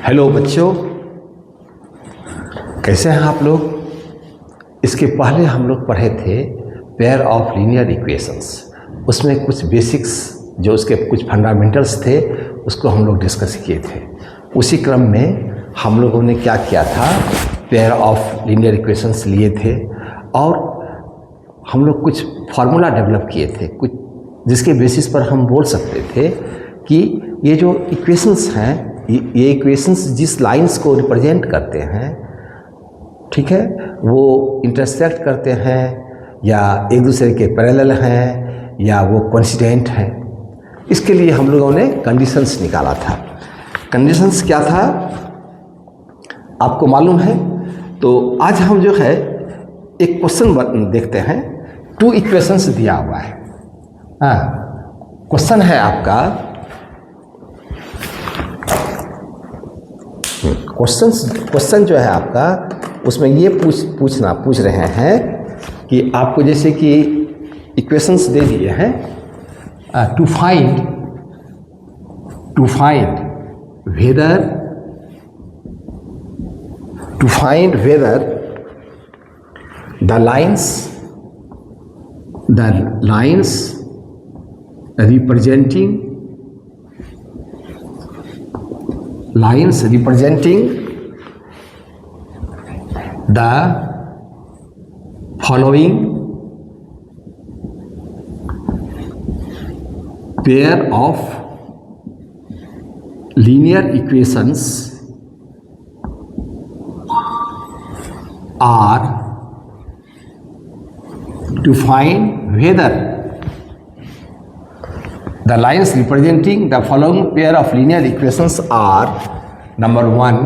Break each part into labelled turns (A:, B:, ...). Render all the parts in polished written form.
A: Hello बच्चों, कैसे हैं आप लोग। इसके पहले हम लोग पढ़े थे पेयर ऑफ लीनियर इक्वेशंस। उसमें कुछ बेसिक्स जो उसके कुछ फंडामेंटल्स थे उसको हम लोग डिस्कस किए थे। उसी क्रम में हम लोगों ने क्या किया था, पेयर ऑफ लीनियर इक्वेशंस लिए थे और हम लोग कुछ फार्मूला डेवलप किए थे, कुछ जिसके बेसिस पर हम बोल सकते थे कि ये जो इक्वेशंस हैं, ये इक्वेशंस जिस लाइंस को रिप्रेजेंट करते हैं, ठीक है, वो इंटरसेक्ट करते हैं या एक दूसरे के पैरेलल हैं या वो कोइंसिडेंट हैं। इसके लिए हम लोगों ने कंडीशंस निकाला था। कंडीशंस क्या था आपको मालूम है। तो आज हम जो है एक क्वेश्चन देखते हैं। 2 इक्वेशंस दिया हुआ है। क्वेश्चन है आपका, क्वेश्चन जो है आपका, उसमें ये पूछ रहे हैं कि आपको जैसे कि इक्वेशंस दे दिए हैं, to find whether the lines representing the following pair of linear equations are to find whether the lines representing the following pair of linear equations are: number 1,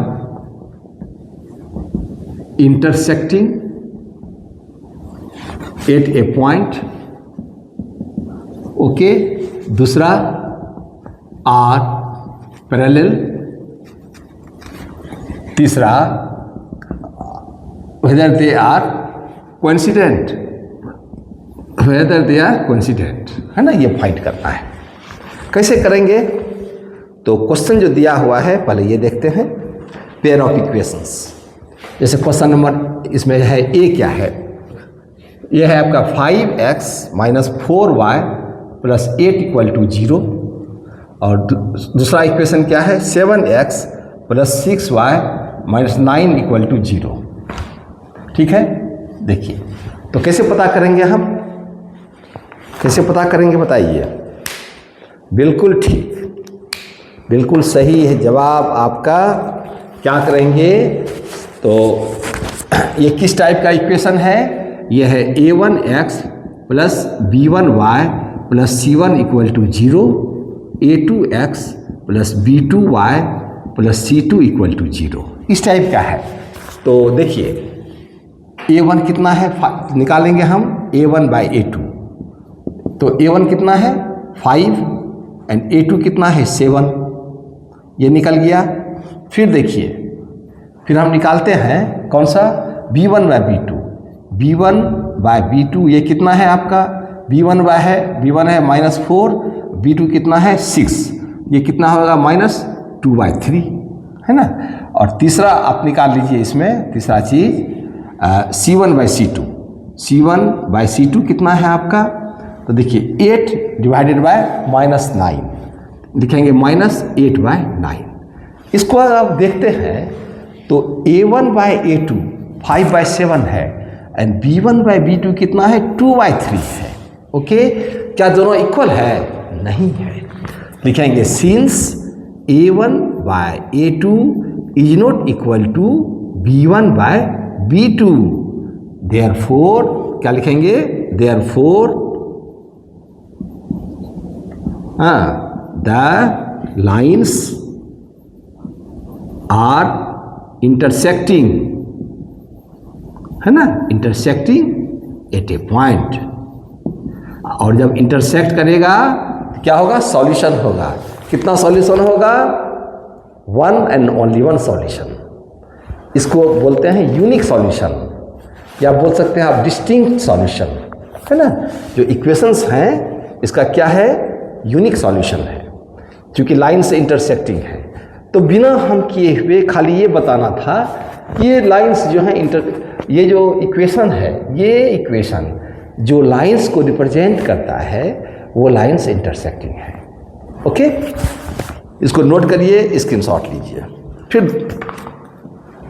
A: intersecting at a point, okay, दूसरा are parallel, तीसरा whether they are coincident, है ना। ये find करना है। कैसे करेंगे? तो क्वेश्चन जो दिया हुआ है पहले ये देखते हैं। पेयर ऑफ इक्वेशंस, जैसे क्वेश्चन नंबर इसमें है ए क्या है, ये है आपका 5x - 4y + 8 = 0। और दूसरा इक्वेशन क्या है, 7x + 6y - 9 = 0। ठीक है, देखिए तो कैसे पता करेंगे हम, कैसे पता करेंगे बताइए। बिल्कुल ठीक, बिल्कुल सही है जवाब आपका। क्या करेंगे, तो ये किस टाइप का इक्वेशन है, ये है a1x + b1y + c1 = 0, a2x + b2y + c2 = 0। इस टाइप का है। तो देखिए a1 कितना है, निकालेंगे हम a1/a2। तो a1 कितना है 5 एंड a2 कितना है 7, ये निकल गया। फिर देखिए, फिर हम निकालते हैं कौन सा, b1/b2। b1/b2 ये कितना है आपका, b1 है -4, b2 कितना है 6, ये कितना होगा -2/3, है ना। और तीसरा आप निकाल लीजिए, इसमें तीसरा चीज c1/c2 कितना है आपका, तो देखिए 8 / -9 लिखेंगे -8/9। इसको अगर आप देखते हैं तो a1/a2 5/7 है एंड b1/b2 कितना है 2/3 है। ओके, क्या दोनों इक्वल है? नहीं है। लिखेंगे since a1/a2 is not equal to b1/b2, therefore क्या लिखेंगे, therefore the lines are intersecting, है ना, intersecting at a point। और जब इंटरसेक्ट करेगा तो क्या होगा, सॉल्यूशन होगा। कितना सॉल्यूशन होगा, 1 and only 1 सॉल्यूशन। इसको बोलते हैं यूनिक सॉल्यूशन, या बोल सकते हैं आप डिस्टिंक्ट सॉल्यूशन, है ना। जो इक्वेशंस हैं इसका क्या है, यूनिक सॉल्यूशन है, क्योंकि लाइन से इंटरसेक्टिंग है। तो बिना हम किए हुए खाली ये बताना था कि ये लाइंस जो हैं ये जो इक्वेशन है, ये इक्वेशन जो लाइंस को रिप्रेजेंट करता है वो लाइंस इंटरसेक्टिंग है। ओके, इसको नोट करिए, स्क्रीनशॉट लीजिए। फिर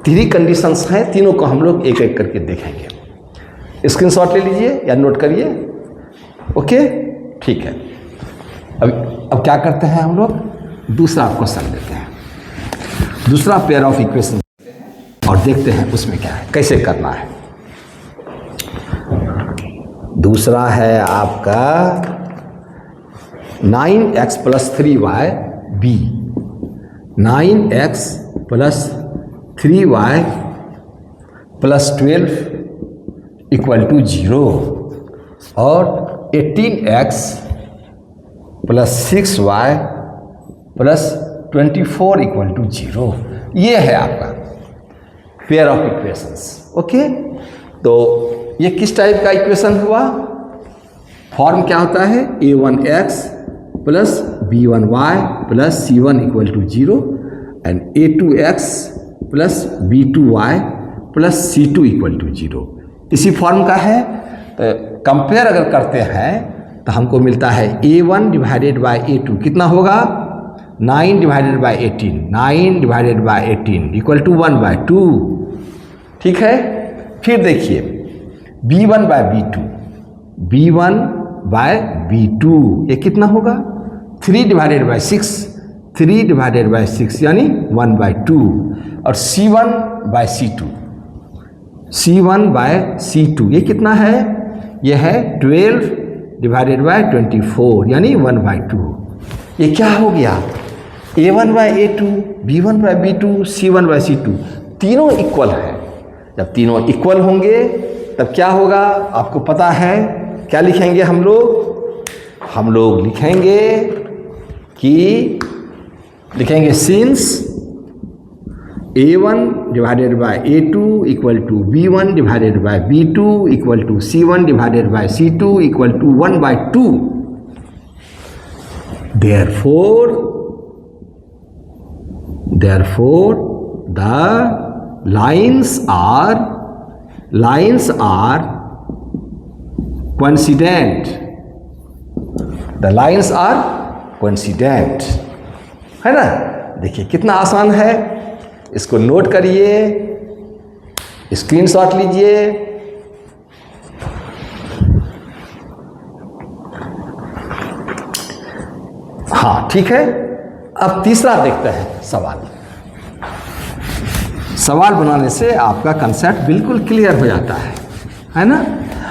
A: 3 कंडीशंस हैं, तीनों को हम लोग एक एक करके देखेंगे। स्क्रीनशॉट ले लीजिए या नोट करिए। ओके, ठीक है। अब क्या करते हैं हम लोग, दूसरा क्वेश्चन लेते हैं, दूसरा पेयर ऑफ इक्वेशन और देखते हैं उसमें क्या है, कैसे करना है। दूसरा है आपका 9x + 3y b, 9x + 3y + 12 = 0 और 18x + 6y + 24 = 0। ये है आपका पेयर ऑफ इक्वेशंस। ओके, तो ये किस टाइप का इक्वेशन हुआ, फॉर्म क्या होता है, a1x + b1y + c1 = 0 and a2x + b2y + c2 = 0। इसी फॉर्म का है। तो कंपेयर अगर करते हैं तो हमको मिलता है a1 / a2 कितना होगा, 9 / 18, 9 / 18 = 1/2। ठीक है। फिर देखिए b1 / b2, b1 / b2 ये कितना होगा, 3 / 6, 3 / 6 यानी 1/2 और c1 / c2, c1 / c2 ये कितना है, ये है 12 / 24 यानी 1/2। ये क्या हो गया, a1 / a2, b1 / b2, c1 / c2 तीनों इक्वल है। जब तीनों इक्वल होंगे तब क्या होगा, आपको पता है क्या लिखेंगे हम लोग लिखेंगे कि since a1 / a2 = b1 / b2 = c1 / c2 = 1/2, therefore the lines are coincident, the lines are coincident, है ना। देखिए कितना आसान है, इसको नोट करिए, स्क्रीनशॉट लीजिए। हाँ ठीक है। अब तीसरा देखते हैं सवाल बनाने से आपका कंसेप्ट बिल्कुल क्लियर हो जाता है ना।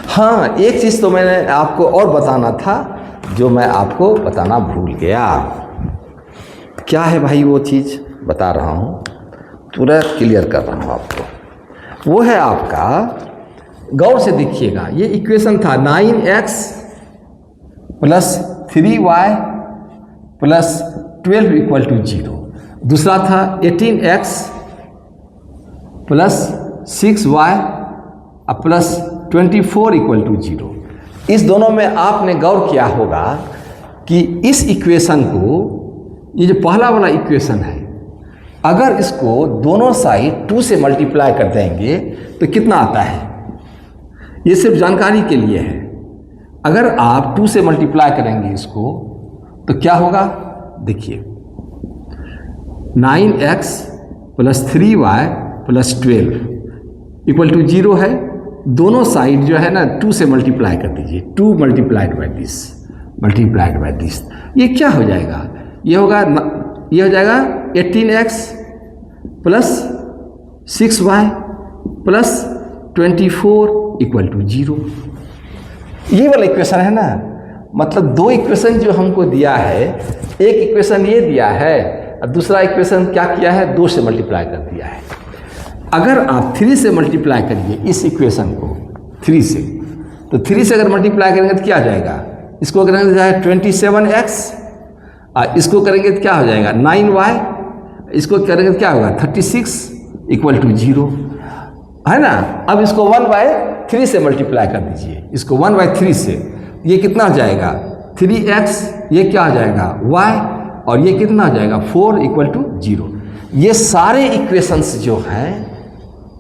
A: हाँ, एक चीज़ तो मैंने आपको और बताना था जो मैं आपको बताना भूल गया। क्या है भाई वो चीज़, बता रहा हूँ, पूरा क्लियर कर रहा हूँ आपको। वो है आपका, गौर से देखिएगा, ये इक्वेशन था 9x + 3y + 12 = 0। दूसरा था 18x + 6y + 24 = 0। इस दोनों में आपने गौर किया होगा कि इस इक्वेशन को, ये जो पहला वाला इक्वेशन है, अगर इसको दोनों साइड 2 से मल्टीप्लाई कर देंगे तो कितना आता है, ये सिर्फ जानकारी के लिए है। अगर आप 2 से मल्टीप्लाई करेंगे इसको तो क्या होगा, देखिए 9x + 3y + 12 = 0 है। दोनों साइड जो है ना 2 से मल्टीप्लाई कर दीजिए, 2 × this ये क्या हो जाएगा, ये हो जाएगा 18x + 6y + 24 = 0। ये वाला इक्वेशन है ना, मतलब दो इक्वेशन जो हमको दिया है, एक इक्वेशन ये दिया है और दूसरा इक्वेशन क्या किया है, 2 से मल्टीप्लाई कर दिया है। अगर आप 3 से मल्टीप्लाई करिए इस इक्वेशन को 3 से, तो 3 से अगर मल्टीप्लाई करेंगे तो क्या आ जाएगा, इसको करेंगे तो जाएगा 27x, और इसको करेंगे तो क्या हो जाएगा 9y, इसको करेंगे तो क्या होगा 36 = 0, है ना। अब इसको 1/3 से मल्टीप्लाई कर दीजिए, इसको 1/3 से, ये कितना हो जाएगा 3x, ये क्या हो जाएगा y, और ये कितना हो जाएगा 4 = 0। ये सारे इक्वेशंस जो हैं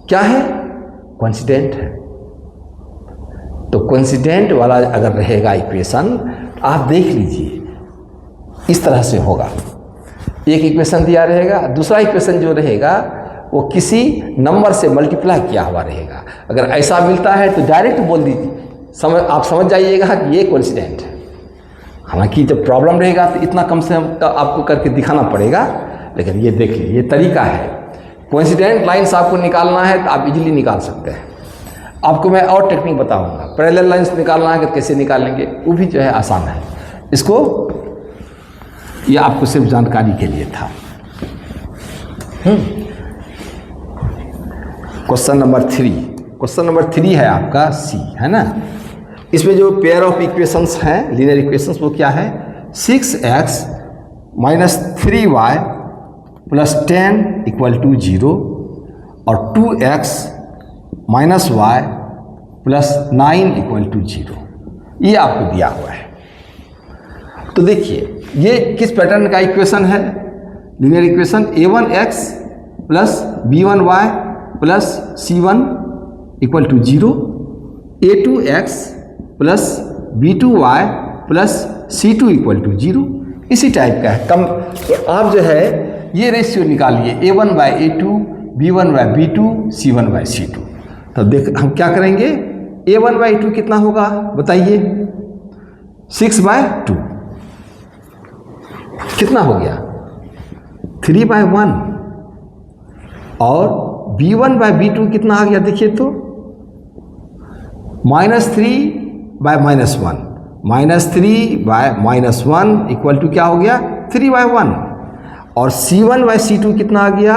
A: क्या है, कोइंसिडेंट है। तो कोइंसिडेंट वाला अगर रहेगा इक्वेशन, आप देख लीजिए इस तरह से होगा। एक इक्वेशन दिया रहेगा, दूसरा इक्वेशन जो रहेगा वो किसी नंबर से मल्टीप्लाई किया हुआ रहेगा। अगर ऐसा मिलता है तो डायरेक्ट बोल दीजिए, आप समझ जाइएगा कि ये कोइंसिडेंट है। हालांकि जब प्रॉब्लम रहेगा तो इतना कम से कम आपको करके दिखाना पड़ेगा, लेकिन ये देख लीजिए, ये तरीका है। कोइंसिडेंट लाइन्स आपको निकालना है तो आप इजीली निकाल सकते हैं। आपको मैं और टेक्निक बताऊंगा। पैरेलल लाइन्स निकालना है कि कैसे निकालेंगे, वो भी जो है आसान है। इसको ये आपको सिर्फ जानकारी के लिए था। क्वेश्चन नंबर 3, क्वेश्चन नंबर 3 है आपका सी, है ना। इसमें जो पेयर ऑफ इक्वेशंस हैं, लीनियर इक्वेशंस, वो क्या है, 6x minus 3y plus 10 equal to 0 और 2x minus y plus 9 equal to 0, ये आपको दिया हुआ है। तो देखिए ये किस पैटर्न का इक्वेशन है, linear equation, a1x plus b1y plus c1 equal to 0, a2x plus b2y plus c2 equal to 0, इसी टाइप का है। कम तो आप जो है ये रेशियो निकालिए, a1 by a2, b1 by b2, c1 by c2। तो देख हम क्या करेंगे, a1 बाय 2 कितना होगा बताइए, 6 बाय 2, कितना हो गया 3 बाय 1, और b1 बाय b2 कितना आ गया देखिए तो -3 बाय -1, -3 बाय -1 इक्वल टू क्या हो गया 3 बाय 1, और c1 बाय c2 कितना आ गया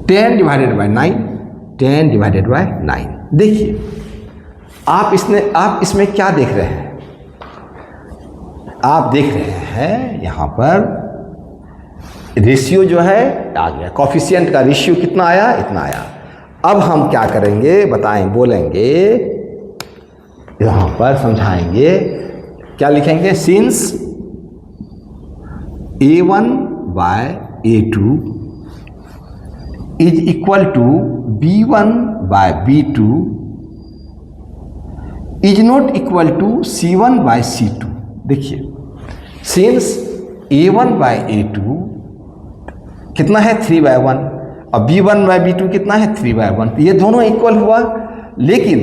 A: 10 डिवाइडेड बाय 9, 10 डिवाइडेड बाय 9। देखिए आप इसमें क्या देख रहे हैं, आप देख रहे हैं यहाँ पर रेशियो जो है आ गया, कॉफिशिएंट का रेशियो कितना आया, इतना आया। अब हम क्या करेंगे बताएं, बोलेंगे यहाँ पर समझाएंगे, क्या लिखेंगे, since a1 by a2 is equal to b1 by b2 is not equal to c1 by c2। देखिए सिंस a1 बाय a2 कितना है 3 बाय 1, और b1 बाय b2 कितना है 3 बाय 1, तो ये दोनों इक्वल हुआ। लेकिन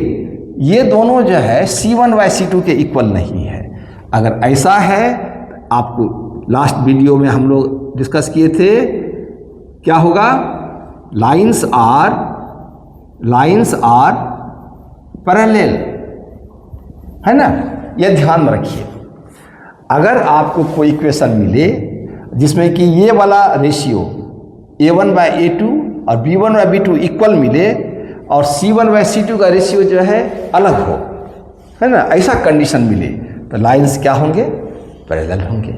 A: ये दोनों जो है c1 बाय c2 के इक्वल नहीं है। अगर ऐसा है, आपको लास्ट वीडियो में हम लोग डिस्कस किए थे, क्या होगा, लाइन्स आर पैरेलल, है ना। यह ध्यान में रखिए, अगर आपको कोई इक्वेशन मिले जिसमें कि ये वाला रेशियो a1 बाय a2 और b1 बाय b2 इक्वल मिले, और c1 बाय c2 का रेशियो जो है अलग हो, है ना, ऐसा कंडीशन मिले, तो लाइंस क्या होंगे, पैरेलल होंगे।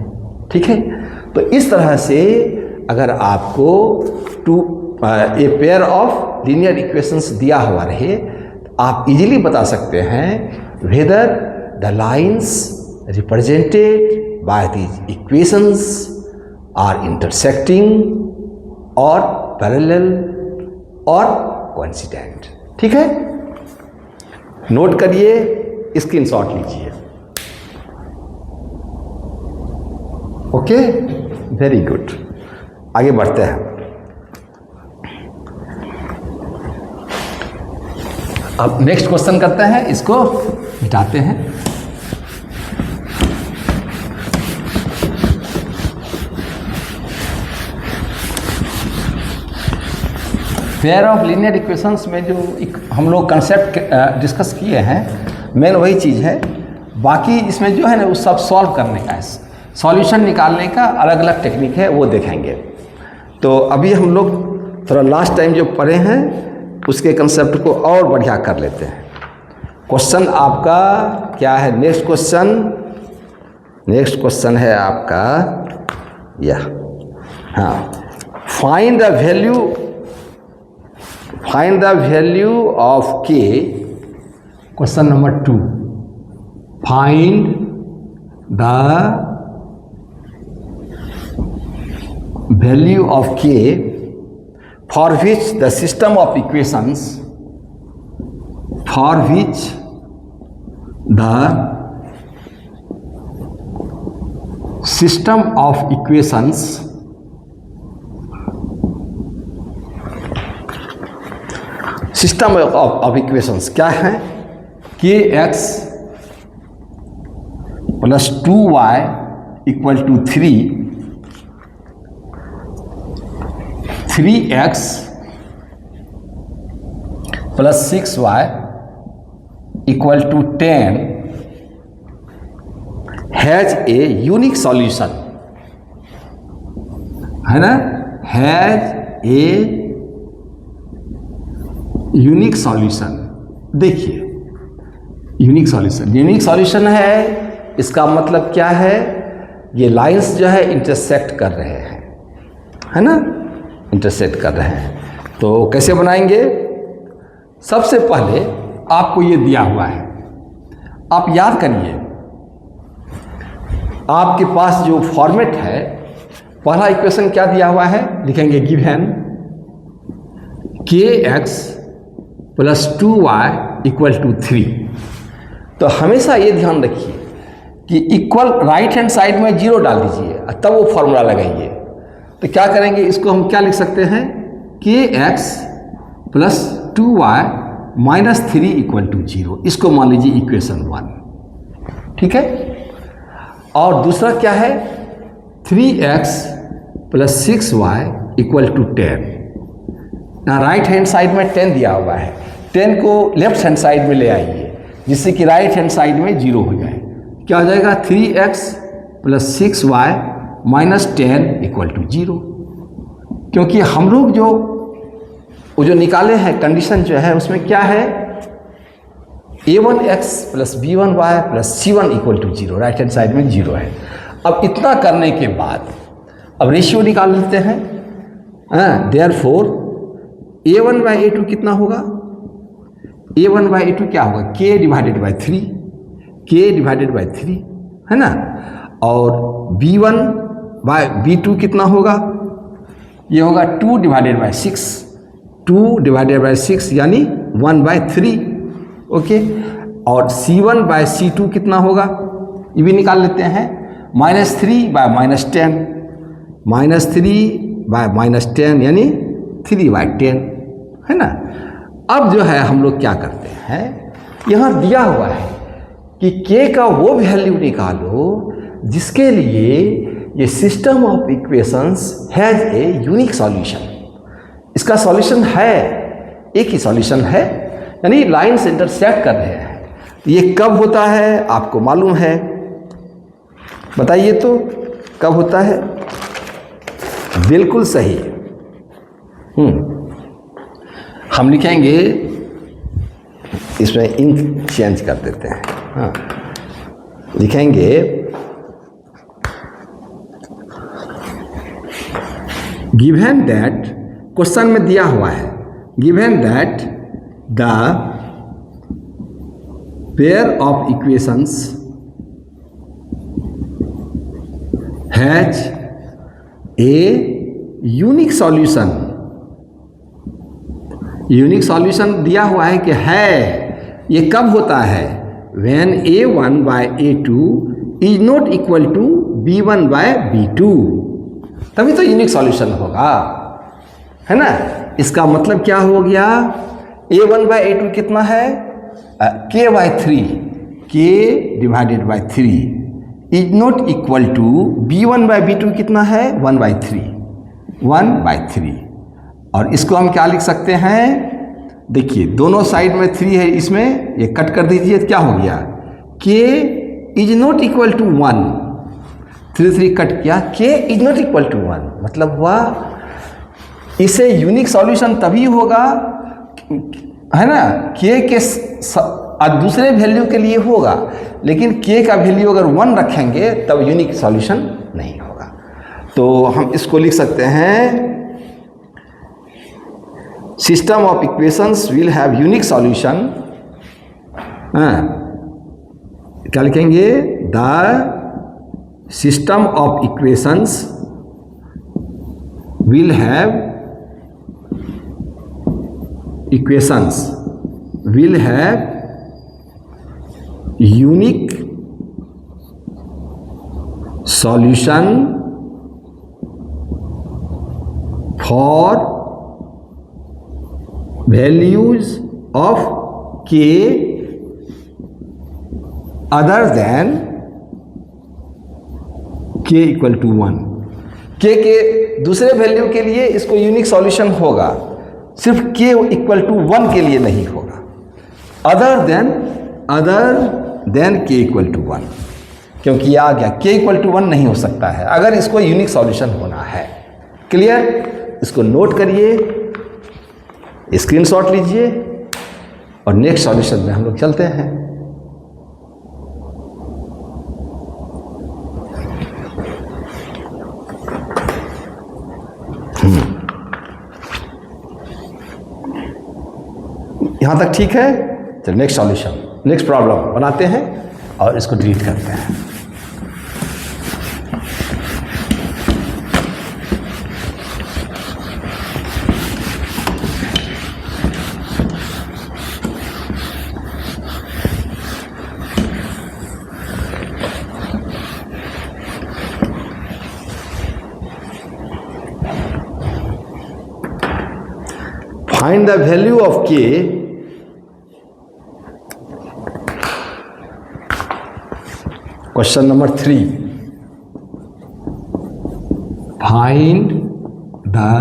A: ठीक है, तो इस तरह से अगर आपको a pair of linear equations दिया हुआ रहे, तो आप इजीली बता सकते हैं whether the lines represented by these equations are intersecting और पैरेलल और कोइंसिडेंट। ठीक है, नोट करिए, स्क्रीनशॉट लीजिए। ओके, वेरी गुड, आगे बढ़ते हैं। अब नेक्स्ट क्वेश्चन करते हैं, इसको मिटाते हैं। पेयर ऑफ लीनियर इक्वेशंस में जो हम लोग कंसेप्ट डिस्कस किए हैं, मेन वही चीज़ है। बाकी इसमें जो है ना, वो सब सॉल्व करने का है, सॉल्यूशन निकालने का अलग अलग टेक्निक है, वो देखेंगे। तो अभी हम लोग थोड़ा लास्ट टाइम जो पढ़े हैं उसके कंसेप्ट को और बढ़िया कर लेते हैं। क्वेश्चन आपका क्या है, नेक्स्ट क्वेश्चन है आपका यह, हाँ, find the value of k, question number 2, find the value of k for which the system of equations system of equations क्या है? kx plus 2y equal to 3x plus 6y equal to 10 has a unique solution, है ना? Has a unique solution. देखिए unique solution है, इसका मतलब क्या है? ये लाइंस जो है इंटरसेक्ट कर रहे हैं, है ना? इंटरसेक्ट कर रहे हैं। तो कैसे बनाएंगे? सबसे पहले आपको ये दिया हुआ है, आप याद करिए, आपके पास जो फॉर्मेट है, पहला इक्वेशन क्या दिया हुआ है? लिखेंगे given kx plus 2y equal to 3। तो हमेशा ये ध्यान रखिए कि इक्वल राइट हैंड साइड में 0 डाल दीजिए, तब वो फॉर्मूला लगाइए। तो क्या करेंगे? इसको हम क्या लिख सकते हैं? kx plus 2y minus 3 equal to 0। इसको मान लीजिए इक्वेशन 1, ठीक है? और दूसरा क्या है? 3x plus 6y equal to 10। Right hand side में 10 दिया हुआ है, 10 को लेफ्ट हैंड साइड में ले आइए जिससे कि राइट हैंड साइड में 0 हो जाए। क्या हो जाएगा? 3x plus 6y minus 10 equal to 0। क्योंकि हम लोग जो निकाले हैं कंडीशन जो है उसमें क्या है? a1x plus b1y plus c1 equal to 0, right hand side में 0 है। अब इतना करने के बाद अब रेशियो निकाल लेते हैं। देयरफॉर a1 बाई a2 कितना होगा? a1 बाई a2 क्या होगा? k divided by 3, k divided by 3, है ना? और b1 बाई b2 कितना होगा? ये होगा 2 डिवाइडेड बाई 6, 2 डिवाइडेड बाई 6 यानी 1 बाई 3, ओके। और c1 बाई c2 कितना होगा? ये भी निकाल लेते हैं। -3 बाई -10, -3 बाई -10 यानी 3 बाई 10, है ना? अब जो है हम लोग क्या करते हैं, यहाँ दिया हुआ है कि k का वो वैल्यू निकालो जिसके लिए ये system of equations has a unique solution. इसका सॉल्यूशन है, एक ही सॉल्यूशन है, यानी लाइंस इंटरसेक्ट कर रहे हैं। ये कब होता है आपको मालूम है? बताइए तो कब होता है? बिल्कुल सही। हम लिखेंगे, इसमें इंक चेंज कर देते हैं। हाँ, लिखेंगे गिवन दैट, क्वेश्चन में दिया हुआ है, given that the pair of equations has a unique solution. Unique solution दिया हुआ है कि है, ये कब होता है? When a1 by a2 is not equal to b1 by b2, तभी तो यूनिक सॉल्यूशन होगा, है ना? इसका मतलब क्या हो गया? a1 बाय a2 कितना है? k by 3, k divided by 3 is not equal to b1 by b2 कितना है? 1 बाय 3। और इसको हम क्या लिख सकते हैं? देखिए दोनों साइड में 3 है, इसमें ये कट कर दीजिए तो क्या हो गया? k is not equal to 1, 3 cut किया, k is not equal to 1, मतलब हुआ इसे यूनिक सॉल्यूशन तभी होगा, है ना? k के दूसरे वैल्यू के लिए होगा, लेकिन k का वैल्यू अगर 1 रखेंगे तब यूनिक सॉल्यूशन नहीं होगा। तो हम इसको लिख सकते हैं, system of equations will have unique solution. क्या लिखेंगे? The system of equations will have equations, will have unique solution for values of k other than k equal to 1। k के दूसरे वैल्यू के लिए इसको यूनिक सॉल्यूशन होगा, सिर्फ k equal to 1 के लिए नहीं होगा। Other than k equal to 1, क्योंकि ये आ गया k इक्वल टू 1 नहीं हो सकता है अगर इसको यूनिक सॉल्यूशन होना है। क्लियर? इसको नोट करिए, स्क्रीनशॉट लीजिए और नेक्स्ट सॉल्यूशन में हम लोग चलते हैं। यहां तक ठीक है? चलो नेक्स्ट सॉल्यूशन, नेक्स्ट प्रॉब्लम बनाते हैं और इसको डिलीट करते हैं। Find the value of k question number 3. Find the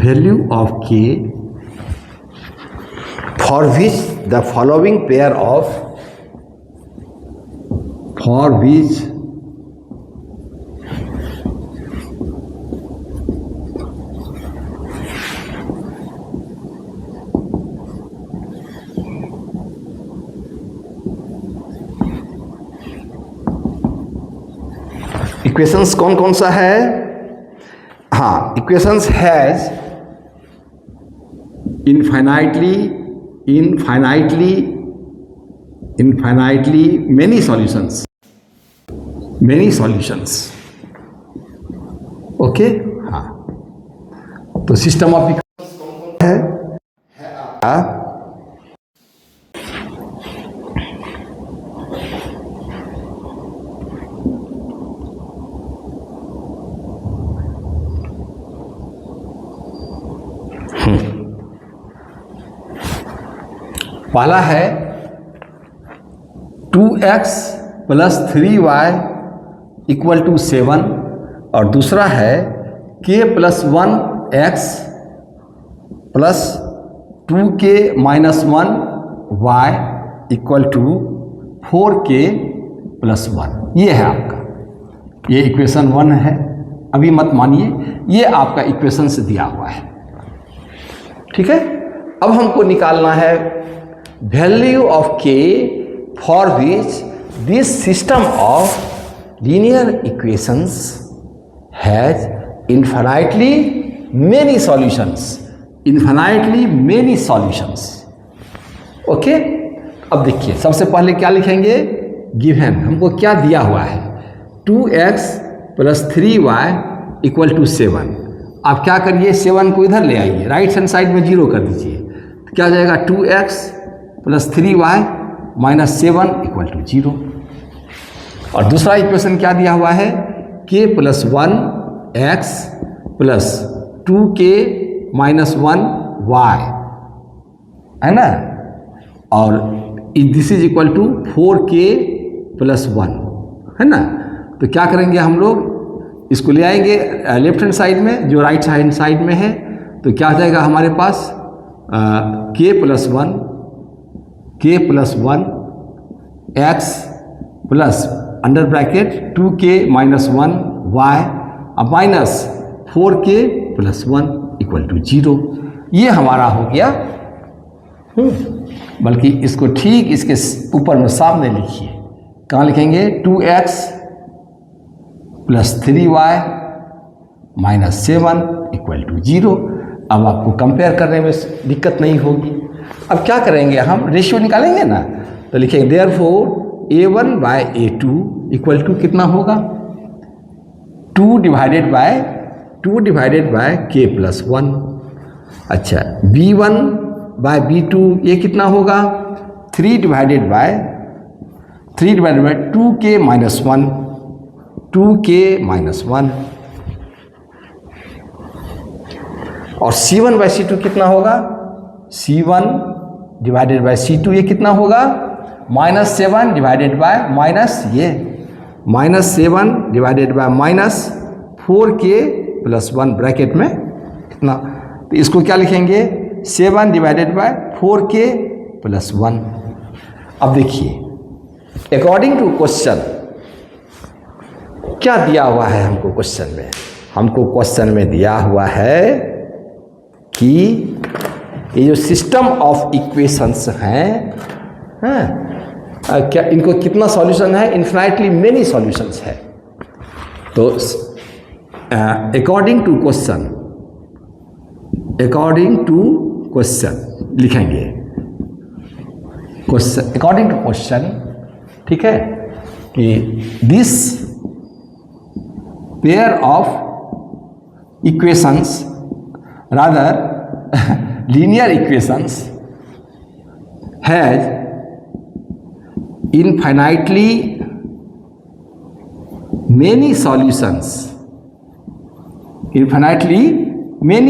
A: value of k for which the following pair of equations कौन कौन सा है? हाँ, equations has infinitely many solutions। Okay, हाँ, तो सिस्टम ऑफ इक्वेशंस है पहला है 2x + 3y = 7 और दूसरा है k + 1x + 2k - 1y = 4k + 1। ये है आपका, ये इक्वेशन 1 है। अभी मत मानिए, ये आपका इक्वेशन से दिया हुआ है, ठीक है। अब हमको निकालना है value of k for which this system of linear equations has infinitely many solutions. Okay, अब देखिए, सबसे पहले क्या लिखेंगे? गिवन हमको क्या दिया हुआ है? 2x + 3y = 7। आप क्या करिए, 7 को इधर ले आइए, राइट हैंड साइड में 0 कर दीजिए, तो क्या हो जाएगा? 2x + 3y - 7 = 0। और दूसरा इक्वेशन क्या दिया हुआ है? k + 1x + 2k - 1y, है ना, और this is equal to 4k + 1, है ना। तो क्या करेंगे हम लोग? इसको ले आएंगे लेफ्ट हैंड साइड में, जो राइट हैंड साइड में है, तो क्या हो जाएगा हमारे पास? k + 1 x plus under bracket 2k - 1 y minus 4k + 1 = 0। ये हमारा हो गया। बल्कि इसको ठीक इसके ऊपर में सामने लिखिए। कहाँ लिखेंगे? 2x + 3y - 7 = 0। अब आपको कंपेयर करने में दिक्कत नहीं होगी। अब क्या करेंगे? हम रेशियो निकालेंगे ना, तो लिखेंगे देयरफॉर a1/a2 = कितना होगा? 2 डिवाइडेड बाय के प्लस 1। अच्छा, b1/b2 ये कितना होगा? 3 divided by 2k minus 1, 2k minus 1। और c1/c2 कितना होगा? c1 डिवाइडेड बाय c2 ये कितना होगा? -7 divided bye -7 divided by -4k plus 1 bracket में कितना, तो इसको क्या लिखेंगे? 7 डिवाइडेड बाय 4k प्लस 1। अब देखिए अकॉर्डिंग टू क्वेश्चन क्या दिया हुआ है हमको क्वेश्चन में? हमको क्वेश्चन में दिया हुआ है कि ये जो सिस्टम ऑफ इक्वेशंस हैं, क्या इनको कितना सॉल्यूशन है? इन्फिनाइटली मेनी सॉल्यूशंस है। तो अकॉर्डिंग टू क्वेश्चन लिखेंगे, क्वेश्चन अकॉर्डिंग टू क्वेश्चन, ठीक है, कि this pair of equations rather linear equations has infinitely many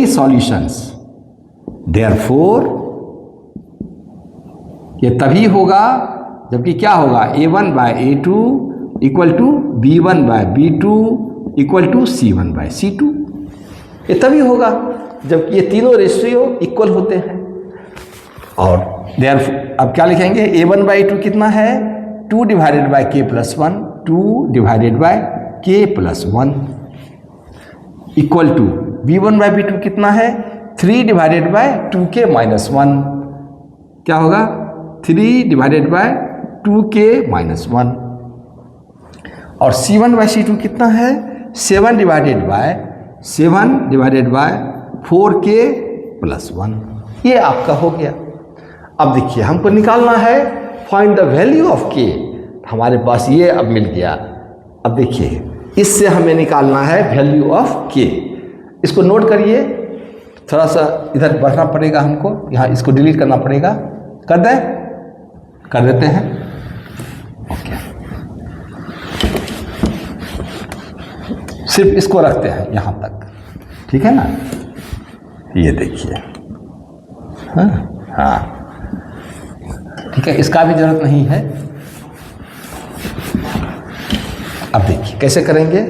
A: solutions, therefore ये तभी होगा जबकि क्या होगा? a1/a2 equal to b1/b2 equal to c1/c2। ये तभी होगा जबकि ये तीनों रेशियो इक्वल होते हैं। और अब क्या लिखेंगे? a1/a2 कितना है? 2 divided by k plus 1, 2 divided by k plus 1 equal to b1/b2 कितना है? 3 डिवाइडेड बाय 2k माइनस 1। क्या होगा? 3 डिवाइडेड बाय 2k माइनस 1। और c1/c2 कितना है? 7 डिवाइडेड बाय 4k प्लस 1। ये आपका हो गया। अब देखिए हमको निकालना है find the value of k। हमारे पास ये अब मिल गया। अब देखिए इससे हमें निकालना है वैल्यू ऑफ k। इसको नोट करिए, थोड़ा सा इधर बढ़ना पड़ेगा हमको, यहाँ इसको डिलीट करना पड़ेगा। कर दें? कर देते हैं। ओके, सिर्फ इसको रखते हैं यहाँ तक, ठीक है ना? ये देखिए, हाँ ठीक है, इसका भी जरूरत नहीं है। अब देखिए कैसे करेंगे?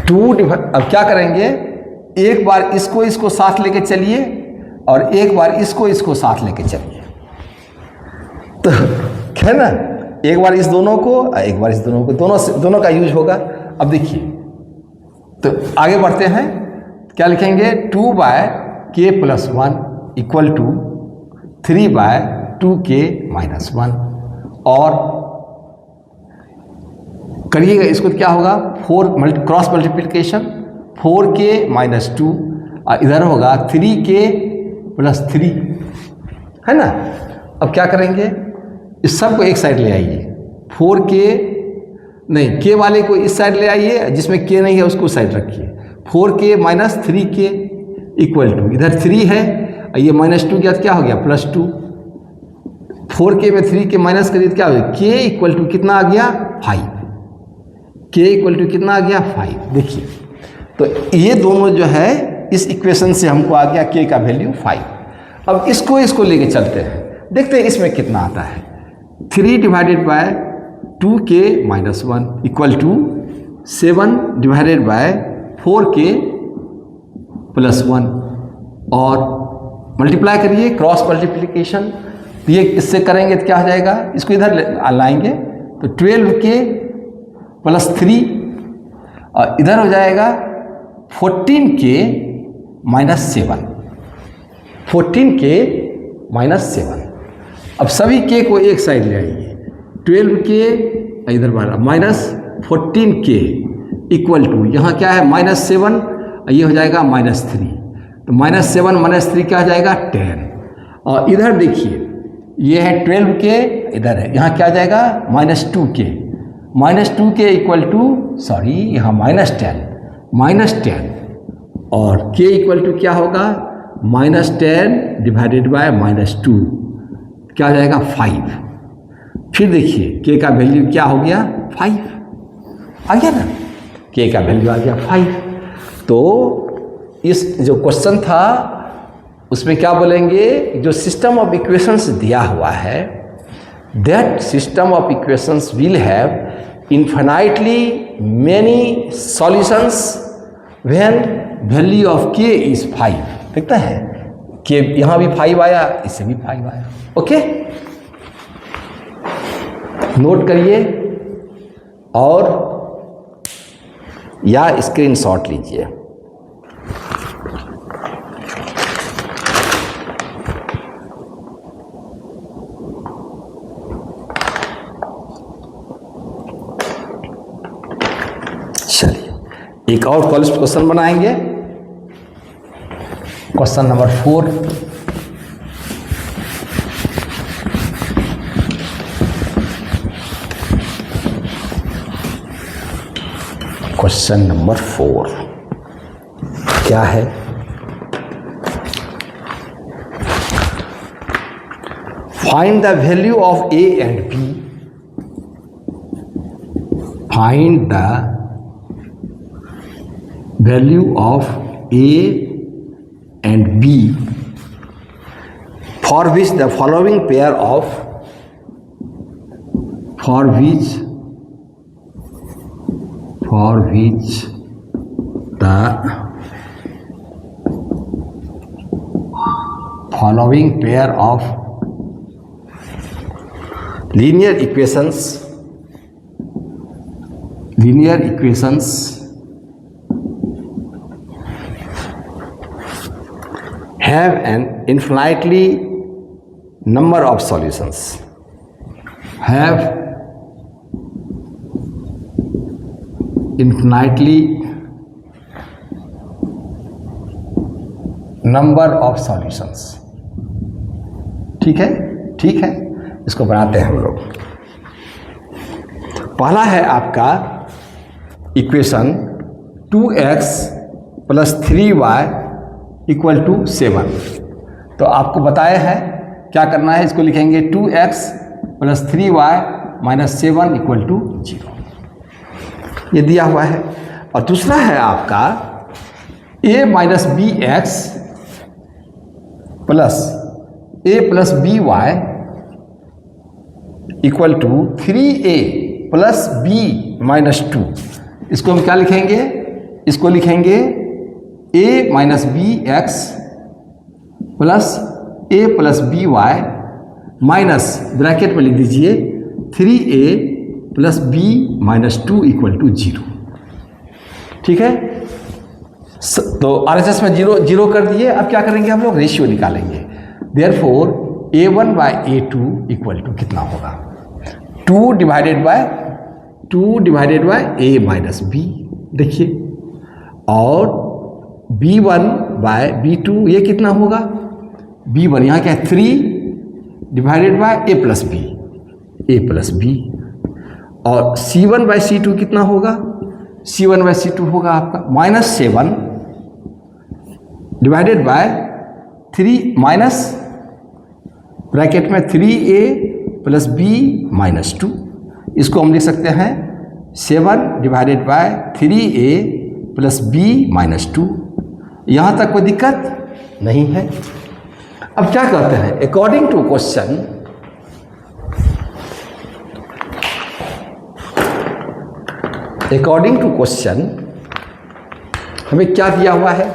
A: अब क्या करेंगे? एक बार इसको साथ लेके चलिए और एक बार इसको साथ लेके चलिए, तो है ना? एक बार इस दोनों को, एक बार इस दोनों को, दोनों का यूज होगा। अब देखिए तो आगे बढ़ते हैं। क्या लिखेंगे? 2/k plus 1 equal to 3/2k minus 1। और करिएगा इसको, क्या होगा? 4 क्रॉस मल्टीप्लिकेशन, 4k माइनस 2 और इधर होगा 3k प्लस 3, है ना? अब क्या करेंगे? इस सब को एक साइड ले आइए। 4k नहीं, k वाले को इस साइड ले आइए, जिसमें k नहीं है उसको साइड रखिए। 4k minus 3k equal to, इधर 3 है, ये -2 गया तो क्या हो गया? +2। 4k में 3k माइनस करिए तो क्या हो गया? k इक्वल टू कितना आ गया? 5। k इक्वल टू कितना आ गया? 5। देखिए तो ये दोनों जो है इस इक्वेशन से हमको आ गया k का वैल्यू 5। अब इसको लेके चलते हैं, देखते हैं इसमें कितना आता है। 3 divided by 2k minus 1 equal to 7 divided by 4k plus 1। और मल्टीप्लाई करिए, क्रॉस मल्टीप्लिकेशन, ये इससे करेंगे तो क्या हो जाएगा? इसको इधर लाएंगे तो 12k प्लस 3 और इधर हो जाएगा 14k माइनस 7। 14k minus 7। अब सभी k को एक साइड ले आइए। 12k इधर बार माइनस 14k इक्वल टू, यहाँ क्या है? -7, ये हो जाएगा -3। तो -7 -3 क्या हो जाएगा? 10। और इधर देखिए ये है 12k, इधर है, यहाँ क्या आ जाएगा? -2k। -2k equal to sorry यहाँ -10 और k इक्वल टू क्या होगा, -10 डिवाइडेड बाय -2 क्या हो जाएगा 5। फिर देखिए k का वैल्यू क्या हो गया 5 आ गया ना, k का वैल्यू आ गया 5। तो इस जो क्वेश्चन था उसमें क्या बोलेंगे, जो सिस्टम ऑफ इक्वेशंस दिया हुआ है, that system of equations will have infinitely many solutions when value of k is 5। देखता है कि यहाँ भी 5 आया, इससे भी 5 आया। ओके, नोट करिए और या स्क्रीनशॉट लीजिए। एक और कॉलेज क्वेश्चन बनाएंगे, क्वेश्चन नंबर 4। क्वेश्चन नंबर 4 क्या है, find the value of a and b। Find the value of a and b for which the following pair of the following pair of linear equations have an infinitely number of solutions, have infinitely number of solutions। ठीक है, ठीक है, इसको बनाते हैं हम लोग। पहला है आपका इक्वेशन 2x + 3y = 7। तो आपको बताया है क्या करना है, इसको लिखेंगे 2x + 3y - 7 = 0। ये दिया हुआ है। और दूसरा है आपका a - bx + a + by = 3a + b - 2। इसको हम क्या लिखेंगे, इसको लिखेंगे a - bx + a + by minus bracket में लिख दीजिए 3a + b - 2 = 0। ठीक है, तो RHS में 0 कर दिए। अब क्या करेंगे हम लोग, रेशियो निकालेंगे। देयरफॉर a1/a2 = कितना होगा, 2 डिवाइडेड बाय a - b। देखिए, और b1/b2 ये कितना होगा, b1 यहाँ क्या है 3 डिवाइडेड बाय a + b। और c1/c2 कितना होगा, c1/c2 होगा आपका -7 डिवाइडेड बाय 3 माइनस ब्रैकेट में 3a + b - 2। इसको हम लिख सकते हैं 7 डिवाइडेड बाय 3a + b - 2। यहाँ तक कोई दिक्कत नहीं है। अब क्या कहते हैं, अकॉर्डिंग टू क्वेश्चन, हमें क्या दिया हुआ है,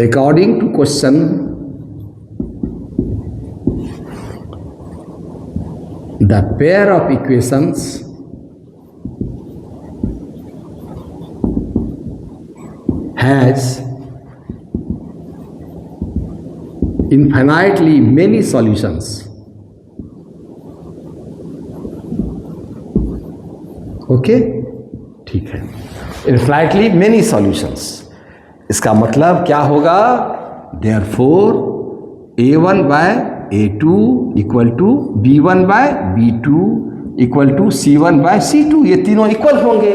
A: according to question the pair of equations has infinitely many solutions। Okay, ठीक है, इन्फिनाइटली मेनी सॉल्यूशंस। इसका मतलब क्या होगा, therefore a1/a2 = b1/b2 equal to C1/C2, ये तीनों इक्वल होंगे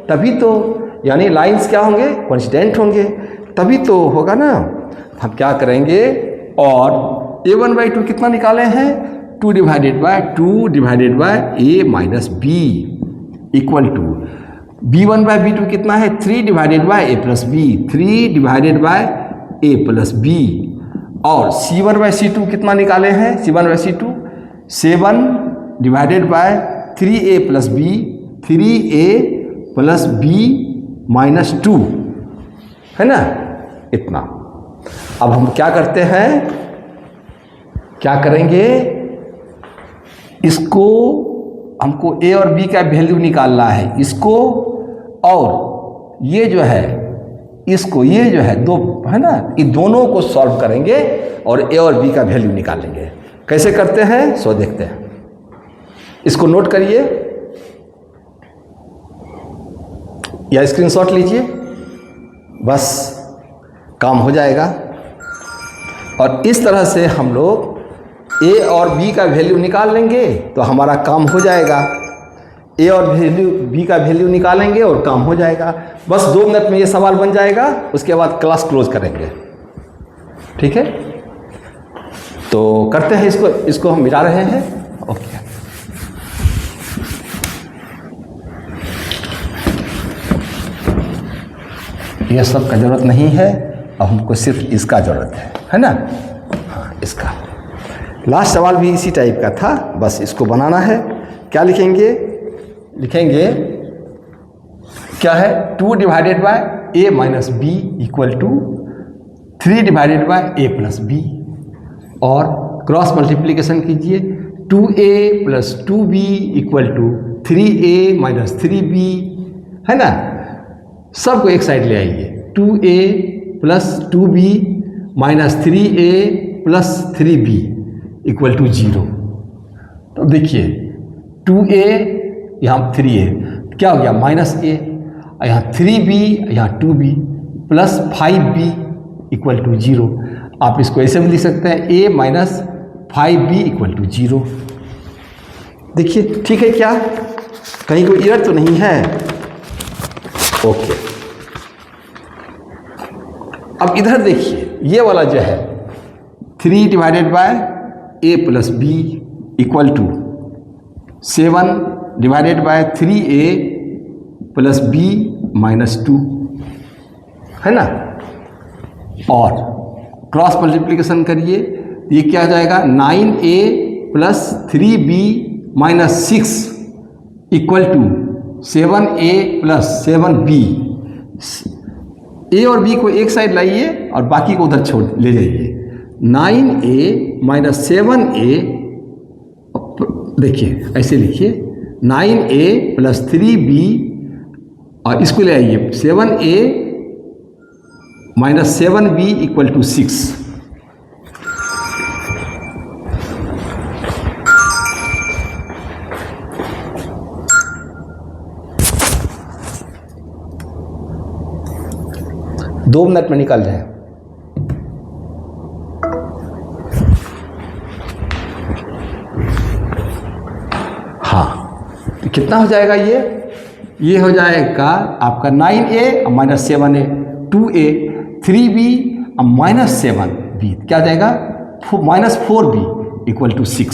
A: तभी तो, यानी लाइंस क्या होंगे, कोइंसिडेंट होंगे, तभी तो होगा ना। हम क्या करेंगे, और A1/2 कितना निकाले हैं, 2 divided by A minus B equal to B1/B2 कितना है, 3 divided by A plus B, 3 divided by A plus B, और C1/C2 कितना निकाले हैं, C1/C2 7 divided by 3A plus B, 3A plus B minus 2, है ना, इतना। अब हम क्या करते हैं, क्या करेंगे, इसको हमको A और B का वैल्यू निकालना है, इसको और ये जो है, इसको, ये जो है दो, है ना, ये दोनों को सॉल्व करेंगे और A और B का वैल्यू निकालेंगे। कैसे करते हैं सो देखते हैं। इसको नोट करिए या स्क्रीनशॉट लीजिए, बस काम हो जाएगा। और इस तरह से हम लोग A और B का वैल्यू निकाल लेंगे तो हमारा काम हो जाएगा। A और B का वैल्यू निकालेंगे और काम हो जाएगा। बस 2 मिनट में ये सवाल बन जाएगा, उसके बाद क्लास क्लोज करेंगे, ठीक है। तो करते हैं इसको हम मिटा रहे हैं, ओके। ये सब का जरूरत नहीं है, अब हमको सिर्फ इसका जरूरत है ना, हाँ इसका। लास्ट सवाल भी इसी टाइप का था, बस इसको बनाना है। क्या लिखेंगे, लिखेंगे क्या है, 2 divided by A minus B equal to 3 divided by A plus B, और क्रॉस मल्टीप्लिकेशन कीजिए, 2A plus 2B equal to 3A minus 3B, है ना। सबको एक साइड ले आइए, 2A plus 2B minus 3A plus 3B equal to 0। तो देखिए 2A यहाँ 3A क्या हो गया माइनस A, यहाँ 3B यहाँ 2B plus 5B equal to 0। आप इसको ऐसे भी लिख सकते हैं A minus 5B equal to 0। देखिए ठीक है क्या, कहीं कोई एरर तो नहीं है, ओके। अब इधर देखिए ये वाला जो है 3 divided by A plus B equal to 7 divided by 3A plus B minus 2, है ना। और क्रॉस मल्टीप्लिकेशन करिए, ये क्या हो जाएगा, 9A plus 3B minus 6 equal to 7A plus 7B। A और B को एक साइड लाइए और बाकी को उधर छोड़ ले जाइए। 9A माइनस 7A, देखिए ऐसे लिखिए, 9A प्लस 3B, और इसको ले आइए 7A minus 7B equal to 6। दो मिनट में निकल जाए। हाँ, तो कितना हो जाएगा ये हो जाएगा आपका 9A minus 7A, 2A, 3B minus 7B, क्या जाएगा माइनस 4B इक्वल टू 6,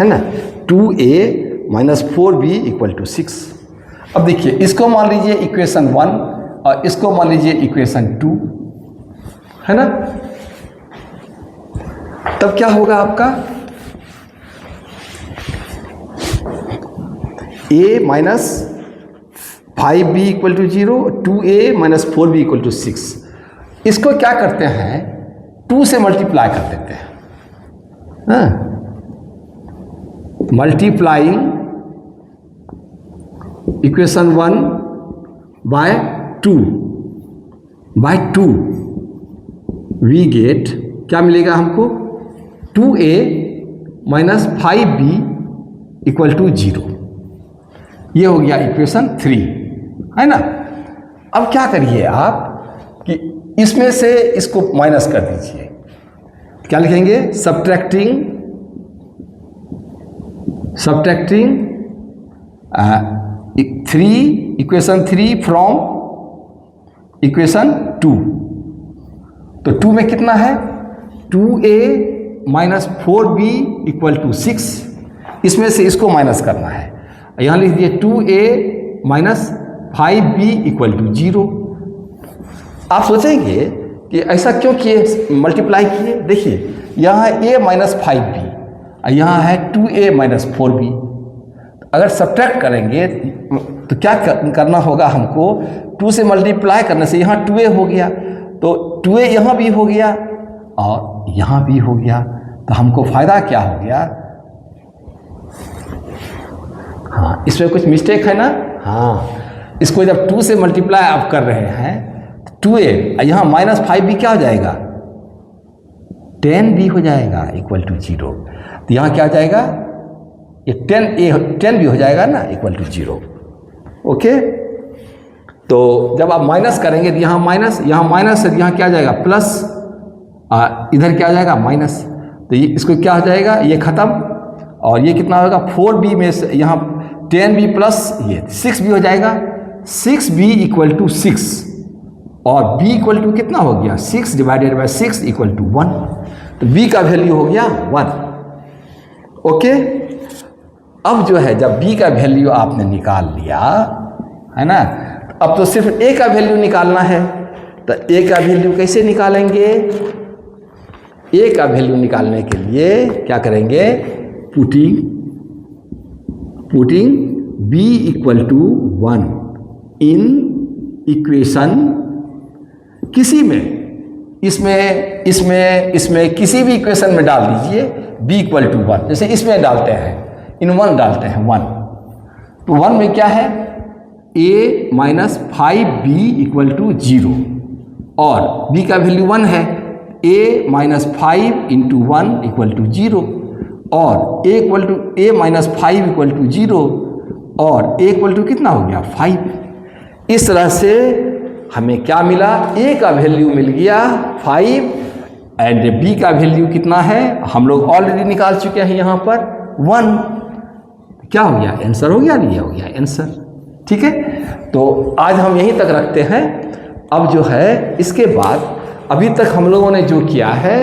A: है ना। 2A minus 4B equal to 6। अब देखिए इसको मान लीजिए इक्वेशन 1 और इसको मान लीजिए इक्वेशन 2, है ना। तब क्या होगा आपका, A minus 5B equal to 0, 2A minus 4B equal to 6। इसको क्या करते हैं, 2 से मल्टीप्लाई कर देते हैं, हाँ, multiplying equation 1 by 2 we get, क्या मिलेगा हमको, 2A minus 5B equal to 0। ये हो गया इक्वेशन 3, है ना। अब क्या करिए आप कि इसमें से इसको माइनस कर दीजिए, क्या लिखेंगे, subtracting subtracting 3 equation 3 from equation 2। तो 2 में कितना है 2a minus 4b equal to 6। इसमें से इसको माइनस करना है, यहाँ लिख दिए 2a minus 5b equal to 0। आप सोचेंगे कि ऐसा क्यों किए, मल्टीप्लाई किए। देखिए यहाँ a माइनस 5b, यहाँ है 2a माइनस 4b। अगर सब्ट्रैक्ट करेंगे तो क्या करना होगा हमको, 2 से मल्टीप्लाई करने से यहाँ 2a हो गया, तो 2a यहाँ भी हो गया और यहाँ भी हो गया। तो हमको फायदा क्या हो गया, हाँ इसमें कुछ मिस्टेक है ना। हाँ, इसको जब 2 से मल्टीप्लाई आप कर रहे हैं 2a, यहाँ माइनस 5b क्या हो जाएगा 10b हो जाएगा इक्वल टू 0। तो यहाँ क्या हो जाएगा, ये 10 भी हो जाएगा ना इक्वल टू 0। ओके, तो जब आप माइनस करेंगे तो यहाँ माइनस है, यहाँ क्या आ जाएगा प्लस, इधर क्या आ जाएगा माइनस। तो ये इसको क्या हो जाएगा, ये खत्म, और ये कितना होगा 4b में से यहाँ 10b प्लस ये 6b हो जाएगा, 6b इक्वल टू 6, और b इक्वल टू कितना हो गया 6 डिवाइडेड बाय 6 इक्वल टू 1। तो b का वैल्यू हो गया 1। ओके, अब जो है जब b का वैल्यू आपने निकाल लिया है ना, अब तो सिर्फ a का वैल्यू निकालना है। तो a का वैल्यू कैसे निकालेंगे, a का वैल्यू निकालने के लिए क्या करेंगे, putting b equal to 1 in equation किसी में, इसमें किसी भी इक्वेशन में डाल दीजिए b इक्वल टू 1। जैसे इसमें डालते हैं, इन 1 डालते हैं 1, तो 1 में क्या है a minus 5b equal to 0, और b का वैल्यू 1 है, a minus 5 into 1 equal to 0, और a माइनस 5 इक्वल टू 0, और a इक्वल टू कितना हो गया 5। इस तरह से हमें क्या मिला, a का वैल्यू मिल गया 5 एंड b का वैल्यू कितना है हम लोग ऑलरेडी निकाल चुके हैं यहाँ पर 1। क्या हो गया, आंसर हो गया, ये हो गया आंसर। ठीक है, तो आज हम यहीं तक रखते हैं। अब जो है इसके बाद अभी तक हम लोगों ने जो किया है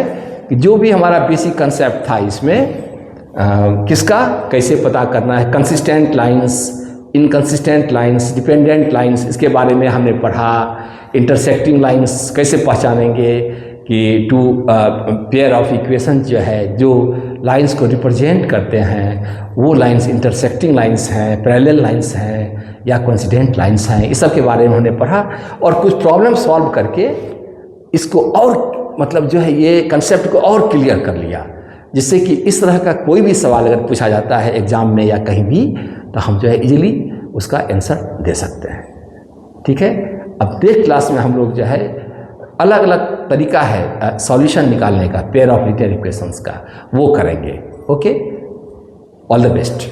A: कि जो भी हमारा बेसिक कंसेप्ट था इसमें किसका कैसे पता करना है, consistent lines, inconsistent lines, dependent lines, इसके बारे में हमने पढ़ा। इंटरसेक्टिंग लाइंस कैसे पहचानेंगे कि टू पेयर ऑफ इक्वेशन जो है, जो लाइंस को रिप्रेजेंट करते हैं वो लाइंस इंटरसेक्टिंग लाइंस हैं, पैरेलल लाइंस हैं या कोइंसिडेंट लाइंस हैं, इस सब के बारे में हमने पढ़ा। और कुछ प्रॉब्लम सॉल्व करके इसको और मतलब जो है ये कंसेप्ट को और क्लियर कर लिया, जिससे कि इस तरह का कोई भी सवाल अगर पूछा जाता है एग्जाम में या कहीं भी, तो हम जो है इजीली उसका आंसर दे सकते हैं। ठीक है, अब नेक्स्ट क्लास में हम लोग जो है अलग अलग तरीका है सॉल्यूशन निकालने का पेयर ऑफ लीनियर इक्वेशंस का, वो करेंगे। Okay, all the best.